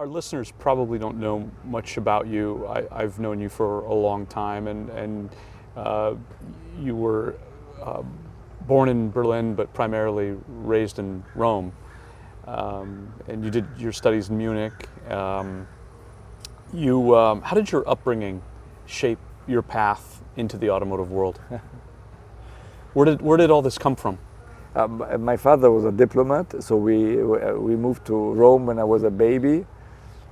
Our listeners probably don't know much about you. I've known you for a long time, and you were born in Berlin, but primarily raised in Rome. And you did your studies in Munich. How did your upbringing shape your path into the automotive world? Where did all this come from? My father was a diplomat, so we moved to Rome when I was a baby.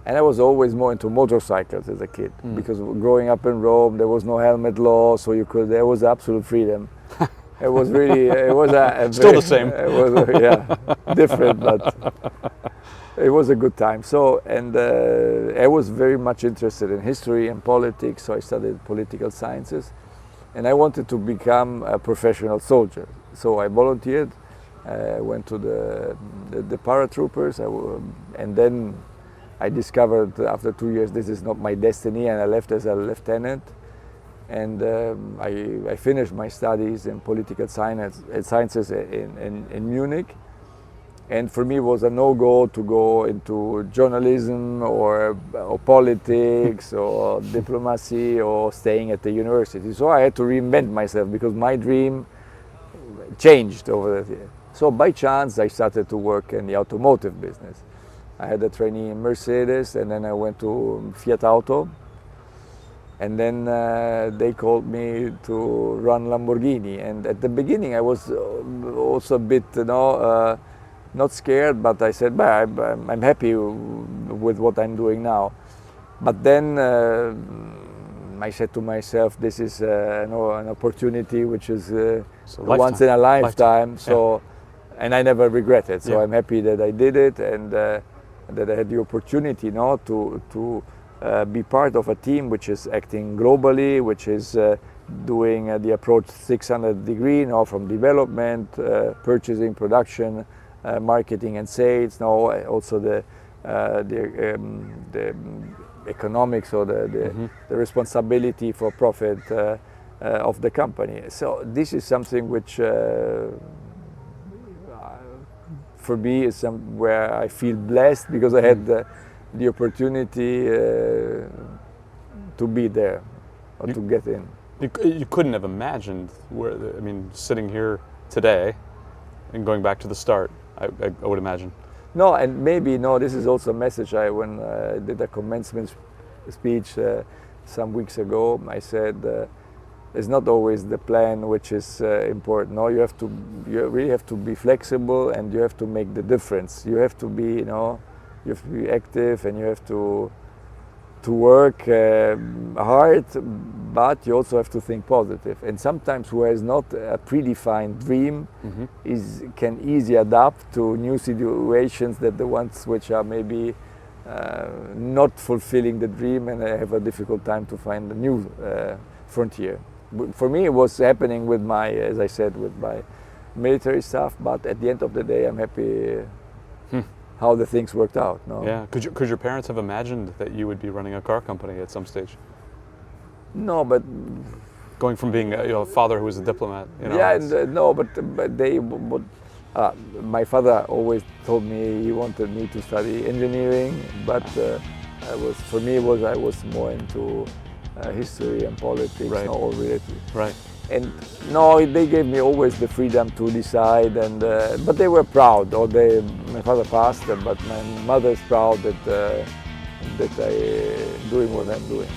And I was always more into motorcycles as a kid, because growing up in Rome, there was no helmet law, so there was absolute freedom. It was really, it was still the same. It was, different, but it was a good time. So, and I was very much interested in history and politics, so I studied political sciences, and I wanted to become a professional soldier. So I volunteered, went to the paratroopers, and then I discovered after 2 years this is not my destiny, and I left as a lieutenant. And I finished my studies in political sciences in Munich. And for me it was a no-go to go into journalism or politics or diplomacy or staying at the university. So I had to reinvent myself because my dream changed over the years. So by chance I started to work in the automotive business. I had a trainee in Mercedes, and then I went to Fiat Auto, and then they called me to run Lamborghini. And at the beginning I was also a bit, not scared, but I said, I'm happy with what I'm doing now. But then I said to myself, this is an opportunity which is once in a lifetime. So, and I never regret it. So I'm happy that I did it, and that I had the opportunity to be part of a team which is acting globally, which is doing the approach 360 degree, from development, purchasing, production, marketing and sales, also the economics or the responsibility for profit of the company. So this is something which for me is where I feel blessed, because I had the opportunity to be there or to get in. You couldn't have imagined sitting here today and going back to the start, I would imagine. No, and maybe, this is also a message. When I did a commencement speech some weeks ago, I said, it's not always the plan which is important. No, you really have to be flexible, and you have to make the difference. You have to be, you have to be active, and you have to work hard, but you also have to think positive. And sometimes who has not a predefined dream can easily adapt to new situations than the ones which are maybe not fulfilling the dream, and have a difficult time to find a new frontier. For me, it was happening with as I said, with my military stuff. But at the end of the day, I'm happy how the things worked out. No? Yeah. Could your parents have imagined that you would be running a car company at some stage? No, but going from being a father who was a diplomat. My father always told me he wanted me to study engineering, but I was more into history and politics, all related. Right. And they gave me always the freedom to decide, and but they were proud. My father passed, but my mother is proud that I doing what I'm doing.